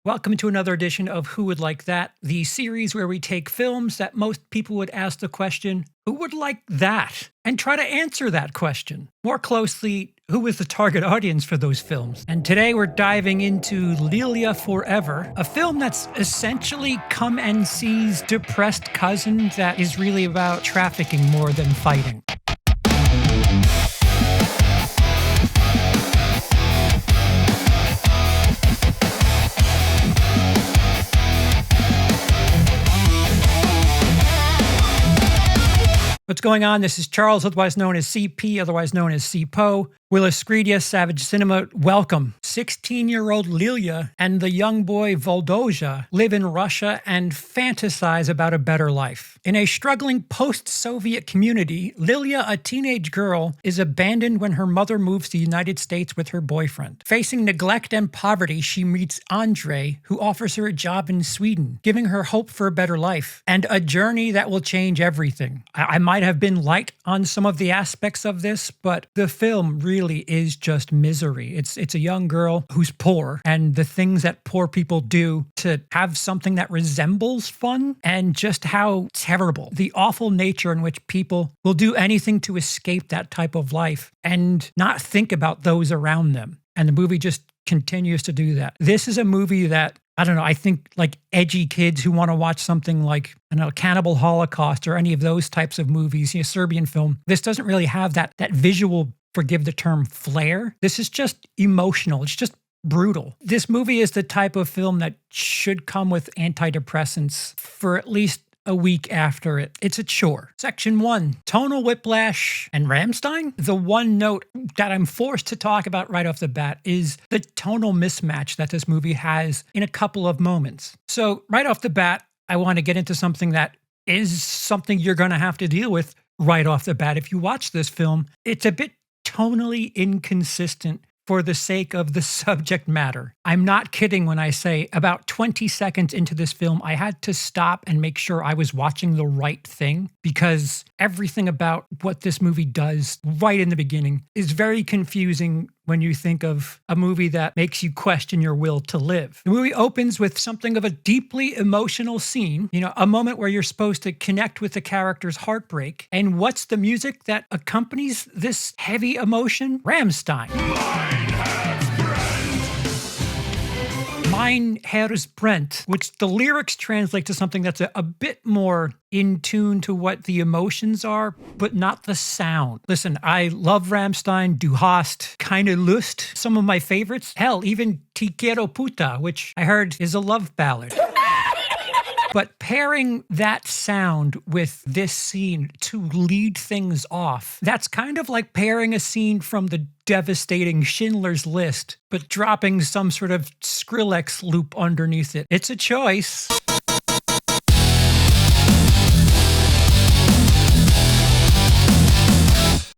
Welcome to another edition of Who Would Like That, the series where we take films that most people would ask the question, who would like that? And try to answer that question. More closely, who is the target audience for those films? And today we're diving into Lilya Forever, a film that's essentially come and see's depressed cousin that is really about trafficking more than fighting. What's going on? This is Charles, otherwise known as CP, otherwise known as CPO. WILIscredia, Savage Cinema, welcome. 16-year-old Lilya and the young boy Volodya live in Russia and fantasize about a better life. In a struggling post-Soviet community, Lilya, a teenage girl, is abandoned when her mother moves to the United States with her boyfriend. Facing neglect and poverty, she meets Andrei, who offers her a job in Sweden, giving her hope for a better life and a journey that will change everything. I might have been light on some of the aspects of this, but the film really is just misery. It's a young girl who's poor, and the things that poor people do to have something that resembles fun, and just how terrible, the awful nature in which people will do anything to escape that type of life and not think about those around them. And the movie just continues to do that. This is a movie that, I don't know, I think like edgy kids who want to watch something like, I don't know, Cannibal Holocaust or any of those types of movies, Serbian film, this doesn't really have that visual, forgive the term, flair. This is just emotional. It's just brutal. This movie is the type of film that should come with antidepressants for at least a week after it. It's a chore. Section 1, Tonal, Whiplash, and Rammstein. The one note that I'm forced to talk about right off the bat is the tonal mismatch that this movie has in a couple of moments. So right off the bat, I want to get into something that is something you're going to have to deal with right off the bat if you watch this film. It's a bit tonally inconsistent for the sake of the subject matter. I'm not kidding when I say about 20 seconds into this film, I had to stop and make sure I was watching the right thing, because everything about what this movie does right in the beginning is very confusing when you think of a movie that makes you question your will to live. The movie opens with something of a deeply emotional scene, a moment where you're supposed to connect with the character's heartbreak. And what's the music that accompanies this heavy emotion? Rammstein. Mein Herz brennt, which the lyrics translate to something that's a bit more in tune to what the emotions are, but not the sound. Listen, I love Rammstein, Du hast keine Lust, some of my favorites. Hell, even Te quiero puta, which I heard is a love ballad. But pairing that sound with this scene to lead things off, that's kind of like pairing a scene from the devastating Schindler's List, but dropping some sort of Skrillex loop underneath it. It's a choice.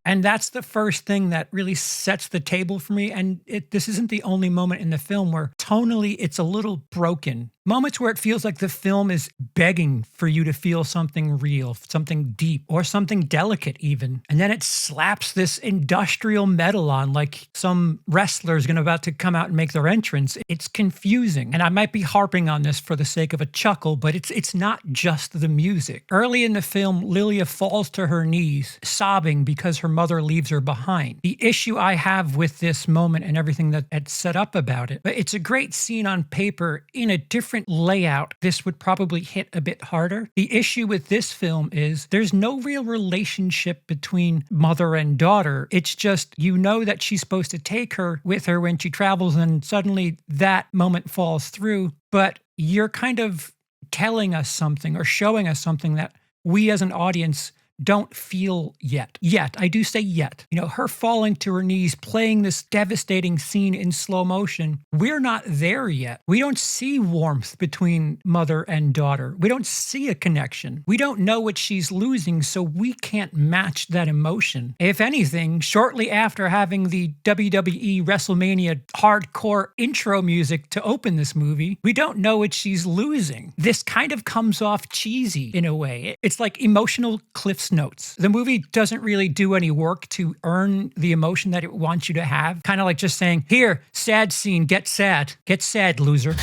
And that's the first thing that really sets the table for me. And this isn't the only moment in the film where tonally it's a little broken. Moments where it feels like the film is begging for you to feel something real, something deep, or something delicate even. And then it slaps this industrial metal on like some wrestler's about to come out and make their entrance. It's confusing. And I might be harping on this for the sake of a chuckle, but it's not just the music. Early in the film, Lilya falls to her knees, sobbing because her mother leaves her behind. The issue I have with this moment and everything that's set up about it, but it's a great scene on paper. In a different layout, this would probably hit a bit harder. The issue with this film is there's no real relationship between mother and daughter. It's just, that she's supposed to take her with her when she travels, and suddenly that moment falls through. But you're kind of telling us something or showing us something that we as an audience don't feel yet. I do say yet. Her falling to her knees, playing this devastating scene in slow motion. We're not there yet. We don't see warmth between mother and daughter. We don't see a connection. We don't know what she's losing, so we can't match that emotion. If anything, shortly after having the WWE WrestleMania hardcore intro music to open this movie, we don't know what she's losing. This kind of comes off cheesy in a way. It's like emotional cliff Cliff's Notes. The movie doesn't really do any work to earn the emotion that it wants you to have. Kind of like just saying, here, sad scene, get sad. Get sad, loser.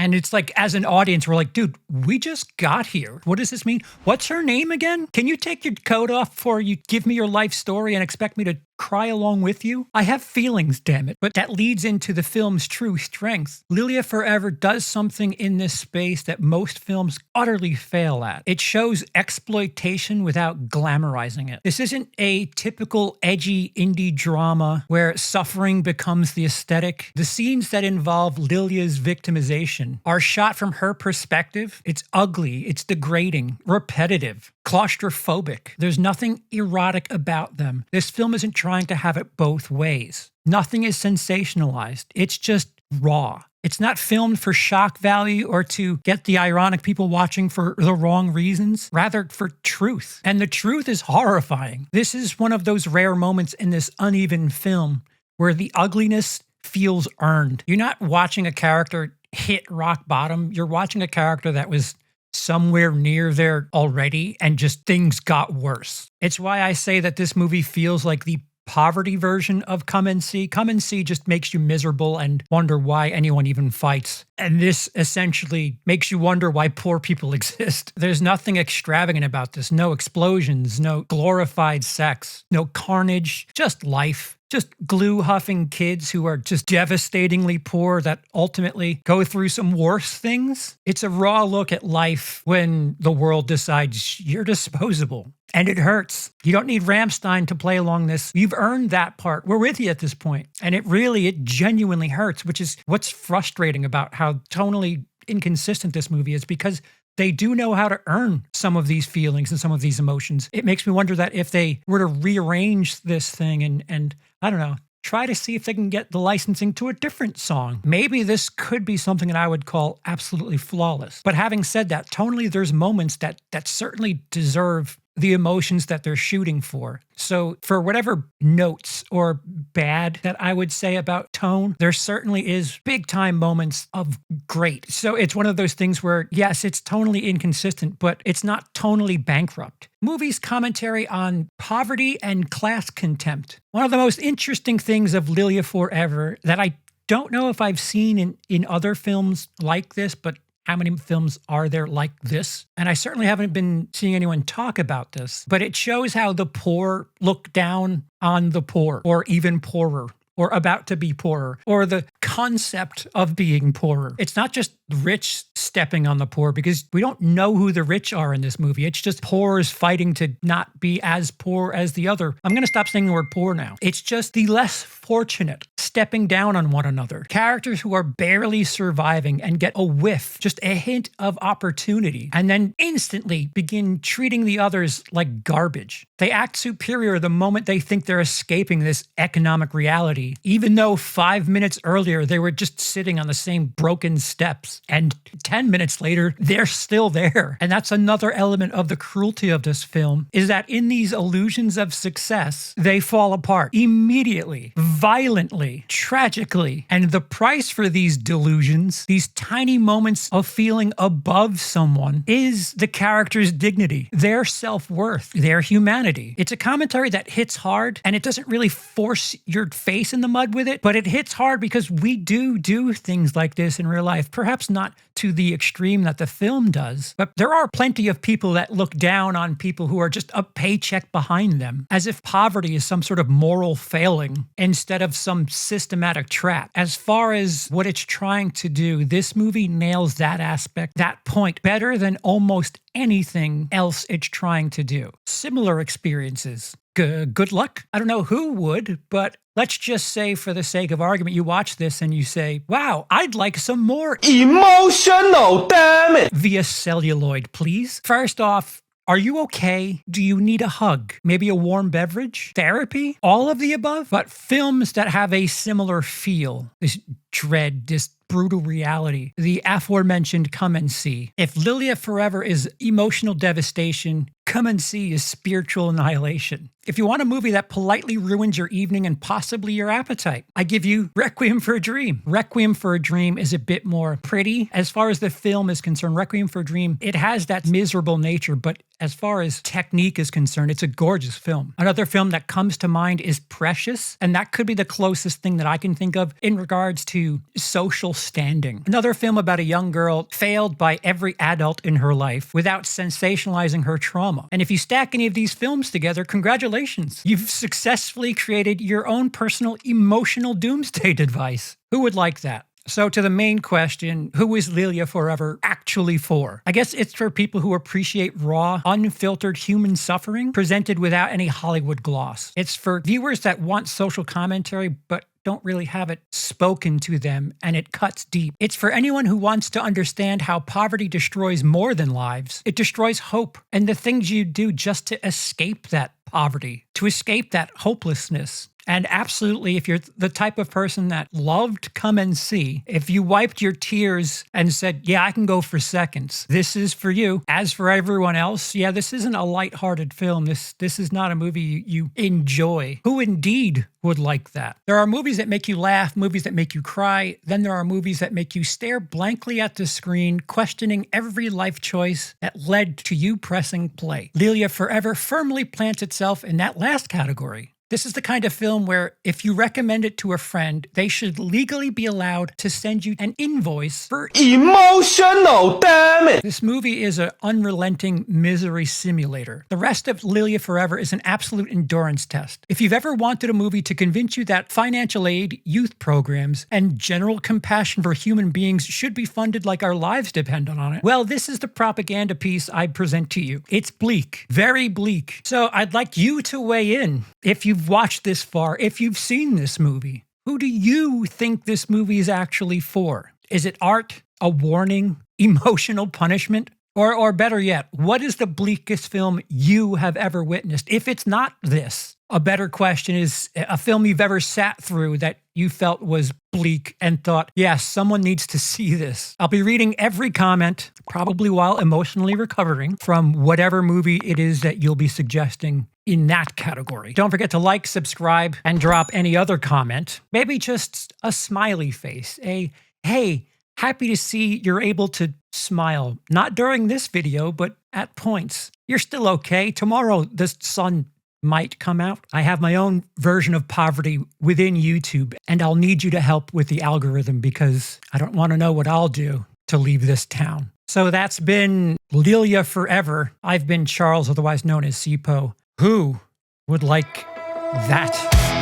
And it's like, as an audience, we're like, dude, we just got here. What does this mean? What's her name again? Can you take your coat off before you give me your life story and expect me to cry along with you? I have feelings, damn it. But that leads into the film's true strength. Lilya Forever does something in this space that most films utterly fail at. It shows exploitation without glamorizing it. This isn't a typical edgy indie drama where suffering becomes the aesthetic. The scenes that involve Lilya's victimization are shot from her perspective. It's ugly, it's degrading, repetitive, claustrophobic. There's nothing erotic about them. This film isn't trying to have it both ways. Nothing is sensationalized. It's just raw. It's not filmed for shock value or to get the ironic people watching for the wrong reasons, rather for truth. And the truth is horrifying. This is one of those rare moments in this uneven film where the ugliness feels earned. You're not watching a character hit rock bottom. You're watching a character that was somewhere near there already and just things got worse. It's why I say that this movie feels like the poverty version of Come and See. Come and See just makes you miserable and wonder why anyone even fights. And this essentially makes you wonder why poor people exist. There's nothing extravagant about this. No explosions, no glorified sex, no carnage, just life. Just glue-huffing kids who are just devastatingly poor that ultimately go through some worse things. It's a raw look at life when the world decides you're disposable. And it hurts. You don't need Rammstein to play along this. You've earned that part. We're with you at this point. And it genuinely hurts, which is what's frustrating about how tonally inconsistent this movie is, because they do know how to earn some of these feelings and some of these emotions. It makes me wonder that if they were to rearrange this thing and I don't know, try to see if they can get the licensing to a different song, maybe this could be something that I would call absolutely flawless. But having said that, tonally, there's moments that certainly deserve the emotions that they're shooting for. So for whatever notes or bad that I would say about tone, there certainly is big time moments of great. So it's one of those things where, yes, it's tonally inconsistent, but it's not tonally bankrupt. Movie's commentary on poverty and class contempt. One of the most interesting things of Lilya Forever that I don't know if I've seen in other films like this, but how many films are there like this? And I certainly haven't been seeing anyone talk about this, but it shows how the poor look down on the poor, or even poorer, or about to be poorer, or the concept of being poorer. It's not just rich stepping on the poor, because we don't know who the rich are in this movie. It's just poors fighting to not be as poor as the other. I'm going to stop saying the word poor now. It's just the less fortunate stepping down on one another. Characters who are barely surviving and get a whiff, just a hint of opportunity, and then instantly begin treating the others like garbage. They act superior the moment they think they're escaping this economic reality, even though 5 minutes earlier they were just sitting on the same broken steps. And 10 minutes later, they're still there. And that's another element of the cruelty of this film, is that in these illusions of success, they fall apart immediately, violently, tragically. And the price for these delusions, these tiny moments of feeling above someone, is the character's dignity, their self-worth, their humanity. It's a commentary that hits hard, and it doesn't really force your face in the mud with it, but it hits hard because we do things like this in real life. Perhaps not to the extreme that the film does, but there are plenty of people that look down on people who are just a paycheck behind them, as if poverty is some sort of moral failing instead of some systematic trap. As far as what it's trying to do, this movie nails that aspect, that point, better than almost anything else it's trying to do. Similar experiences. Good luck. I don't know who would, but let's just say, for the sake of argument, you watch this and you say, wow, I'd like some more emotional, damn it! via celluloid, please. First off, are you okay? Do you need a hug? Maybe a warm beverage? Therapy? All of the above? But films that have a similar feel, this dread, this brutal reality, the aforementioned Come and See. If Lilya Forever is emotional devastation, Come and See is spiritual annihilation. If you want a movie that politely ruins your evening and possibly your appetite, I give you Requiem for a Dream. Requiem for a Dream is a bit more pretty. As far as the film is concerned, Requiem for a Dream, it has that miserable nature, but as far as technique is concerned, it's a gorgeous film. Another film that comes to mind is Precious, and that could be the closest thing that I can think of in regards to social standing. Another film about a young girl failed by every adult in her life without sensationalizing her trauma. And if you stack any of these films together, congratulations. You've successfully created your own personal emotional doomsday device. Who would like that? So to the main question, who is Lilya Forever actually for? I guess it's for people who appreciate raw, unfiltered human suffering presented without any Hollywood gloss. It's for viewers that want social commentary but don't really have it spoken to them and it cuts deep. It's for anyone who wants to understand how poverty destroys more than lives. It destroys hope and the things you do just to escape that poverty, to escape that hopelessness. And absolutely, if you're the type of person that loved Come and See, if you wiped your tears and said, yeah, I can go for seconds, this is for you. As for everyone else, yeah, this isn't a lighthearted film. This is not a movie you enjoy. Who indeed would like that? There are movies that make you laugh, movies that make you cry. Then there are movies that make you stare blankly at the screen, questioning every life choice that led to you pressing play. Lilya Forever firmly plants itself in that last category. This is the kind of film where if you recommend it to a friend, they should legally be allowed to send you an invoice for emotional damage. This movie is an unrelenting misery simulator. The rest of Lilya Forever is an absolute endurance test. If you've ever wanted a movie to convince you that financial aid, youth programs, and general compassion for human beings should be funded like our lives depend on it, well, this is the propaganda piece I present to you. It's bleak, very bleak. So I'd like you to weigh in. If you've watched this far, if you've seen this movie, who do you think this movie is actually for? Is it art, a warning, emotional punishment? Or better yet, what is the bleakest film you have ever witnessed? If it's not this, a better question is a film you've ever sat through that you felt was bleak and thought, yes, someone needs to see this. I'll be reading every comment, probably while emotionally recovering from whatever movie it is that you'll be suggesting in that category. Don't forget to like, subscribe, and drop any other comment. Maybe just a smiley face, a, hey, happy to see you're able to smile. Not during this video, but at points. You're still okay. Tomorrow, the sun might come out. I have my own version of poverty within YouTube, and I'll need you to help with the algorithm because I don't want to know what I'll do to leave this town. So that's been Lilya Forever. I've been Charles, otherwise known as Sipo. Who would like that?